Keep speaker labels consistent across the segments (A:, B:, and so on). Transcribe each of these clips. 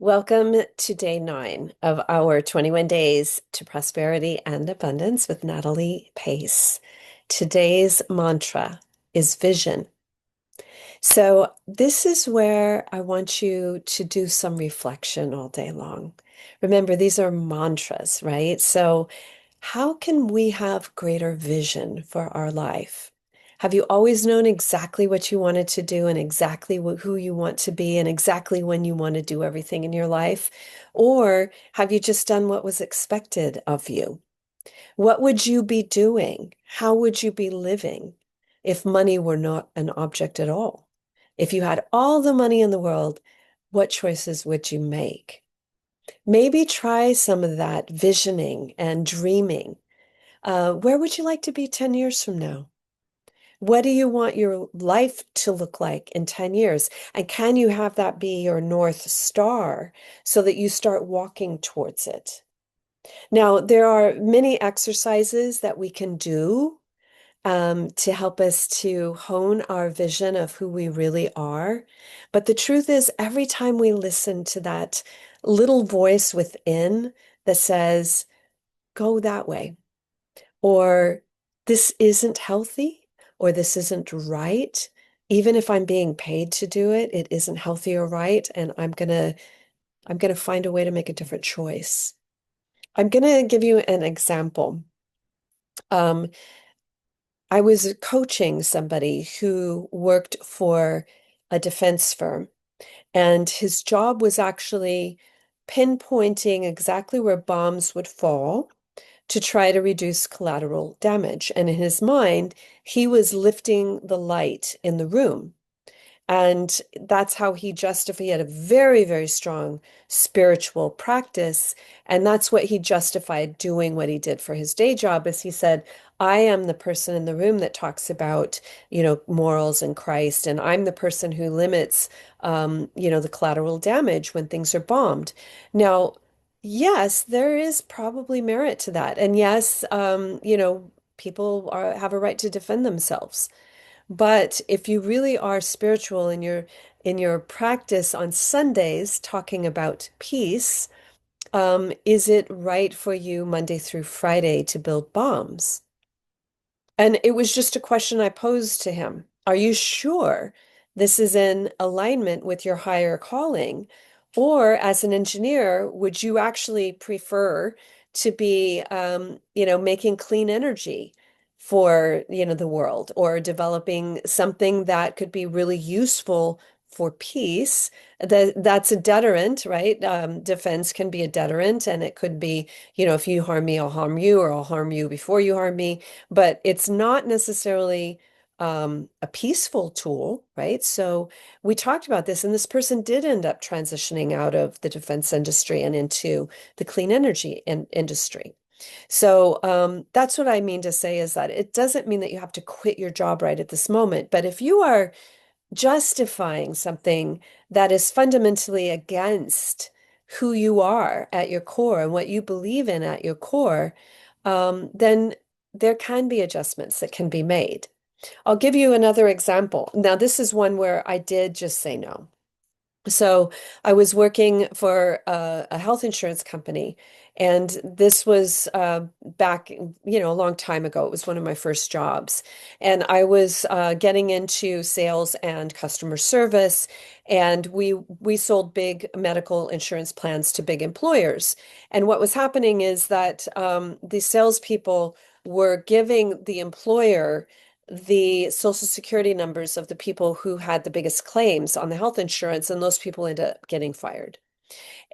A: Welcome to day 9 of our 21 Days to Prosperity and Abundance with Natalie Pace. Today's mantra is vision. So, this is where I want you to do some reflection all day long. Remember, these are mantras, right? So, how can we have greater vision for our life? Have you always known exactly what you wanted to do and exactly who you want to be and exactly when you want to do everything in your life? Or have you just done what was expected of you? What would you be doing? How would you be living if money were not an object at all? If you had all the money in the world, what choices would you make? Maybe try some of that visioning and dreaming. Where would you like to be 10 years from now? What do you want your life to look like in 10 years? And can you have that be your North Star so that you start walking towards it? Now, there are many exercises that we can do to help us to hone our vision of who we really are. But the truth is, every time we listen to that little voice within that says, go that way, or this isn't healthy, or this isn't right, even if I'm being paid to do it, it isn't healthy or right, and I'm gonna find a way to make a different choice. I'm gonna give you an example. Um, I was coaching somebody who worked for a defense firm, and his job was actually pinpointing exactly where bombs would fall to try to reduce collateral damage. And in his mind, he was lifting the light in the room. And that's how he justified. He had a very, very strong spiritual practice. And that's what he justified doing what he did for his day job is he said, I am the person in the room that talks about, morals and Christ. And I'm the person who limits, the collateral damage when things are bombed. Now, yes, there is probably merit to that. And yes, people have a right to defend themselves. But if you really are spiritual in your practice on Sundays talking about peace, is it right for you Monday through Friday to build bombs? And it was just a question I posed to him. Are you sure this is in alignment with your higher calling? Or as an engineer, would you actually prefer to be, making clean energy for, the world or developing something that could be really useful for peace? That's a deterrent, right? Defense can be a deterrent, and it could be, if you harm me, I'll harm you, or I'll harm you before you harm me, but it's not necessarily a peaceful tool, right? So we talked about this, and this person did end up transitioning out of the defense industry and into the clean energy industry. So that's what I mean to say is that it doesn't mean that you have to quit your job right at this moment, but if you are justifying something that is fundamentally against who you are at your core and what you believe in at your core, then there can be adjustments that can be made. I'll give you another example. Now, this is one where I did just say no. So I was working for a health insurance company, and this was back, a long time ago. It was one of my first jobs, and I was getting into sales and customer service, and we sold big medical insurance plans to big employers. And what was happening is that the salespeople were giving the employer the social security numbers of the people who had the biggest claims on the health insurance, and those people ended up getting fired.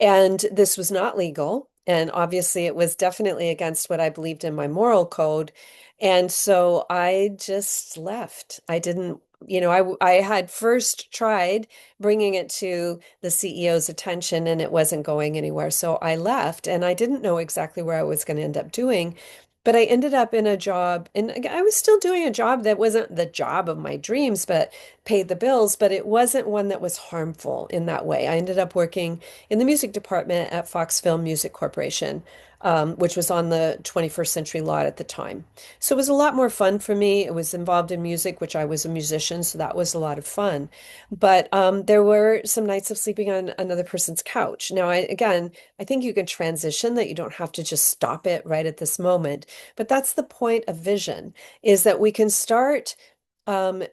A: And this was not legal. And obviously, it was definitely against what I believed in my moral code. And so I just left. I didn't, I had first tried bringing it to the CEO's attention and it wasn't going anywhere. So I left and I didn't know exactly where I was going to end up doing. But I ended up in a job, and I was still doing a job that wasn't the job of my dreams, but paid the bills, but it wasn't one that was harmful in that way. I ended up working in the music department at Fox Film Music Corporation. which was on the 21st century lot at the time. So it was a lot more fun for me. It was involved in music, which I was a musician, so that was a lot of fun. But there were some nights of sleeping on another person's couch. Now, again, I think you can transition that you don't have to just stop it right at this moment. But that's the point of vision, is that we can start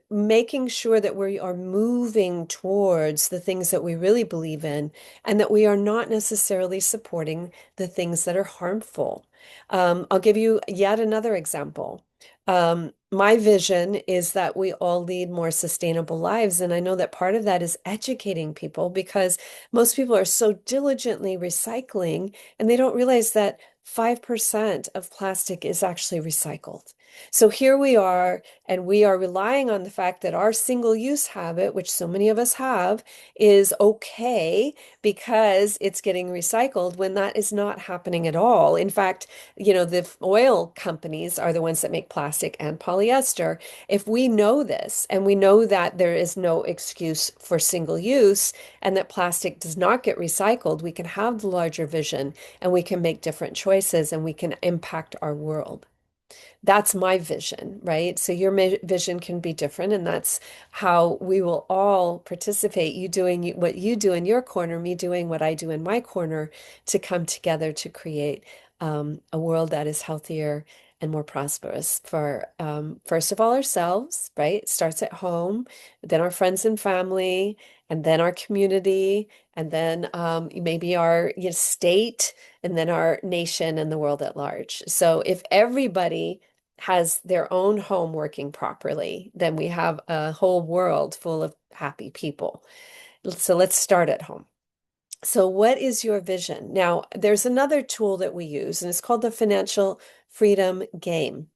A: making sure that we are moving towards the things that we really believe in and that we are not necessarily supporting the things that are harmful. I'll give you yet another example. My vision is that we all lead more sustainable lives. And I know that part of that is educating people because most people are so diligently recycling and they don't realize that 5% of plastic is actually recycled. So here we are, and we are relying on the fact that our single use habit, which so many of us have, is okay because it's getting recycled when that is not happening at all. In fact, the oil companies are the ones that make plastic and polyester. If we know this and we know that there is no excuse for single use and that plastic does not get recycled, we can have the larger vision and we can make different choices and we can impact our world. That's my vision, right? So your vision can be different, and that's how we will all participate. You doing what you do in your corner, me doing what I do in my corner, to come together to create a world that is healthier and more prosperous for, first of all, ourselves, right? It starts at home, then our friends and family, and then our community, and then maybe our state, and then our nation and the world at large. So if everybody has their own home working properly, then we have a whole world full of happy people. So let's start at home. So, what is your vision? Now, there's another tool that we use, and it's called the Financial Freedom Game.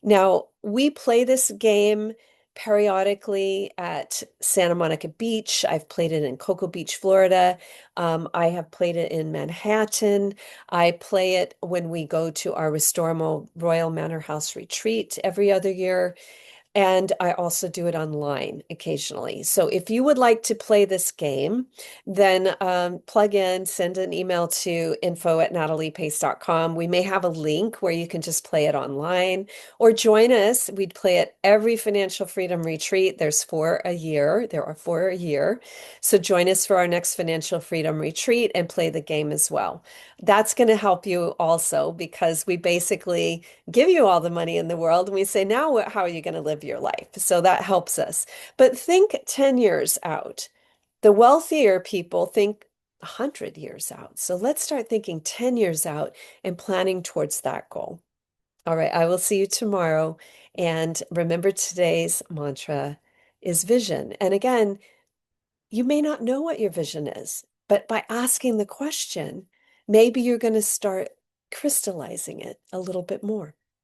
A: Now, we play this game periodically at Santa Monica Beach. I've played it in Cocoa Beach, Florida. I have played it in Manhattan. I play it when we go to our Restoramo Royal Manor House retreat every other year. And I also do it online occasionally. So if you would like to play this game, then plug in, send an email to info@nataliepace.com. We may have a link where you can just play it online or join us. We'd play at every financial freedom retreat. There's four a year. There are four a year. So join us for our next financial freedom retreat and play the game as well. That's going to help you also because we basically give you all the money in the world and we say, now how are you going to live your life? So that helps us. But think 10 years out. The wealthier people think 100 years out. So let's start thinking 10 years out and planning towards that goal. All right, I will see you tomorrow. And remember, today's mantra is vision. And again, you may not know what your vision is, but by asking the question, maybe you're going to start crystallizing it a little bit more.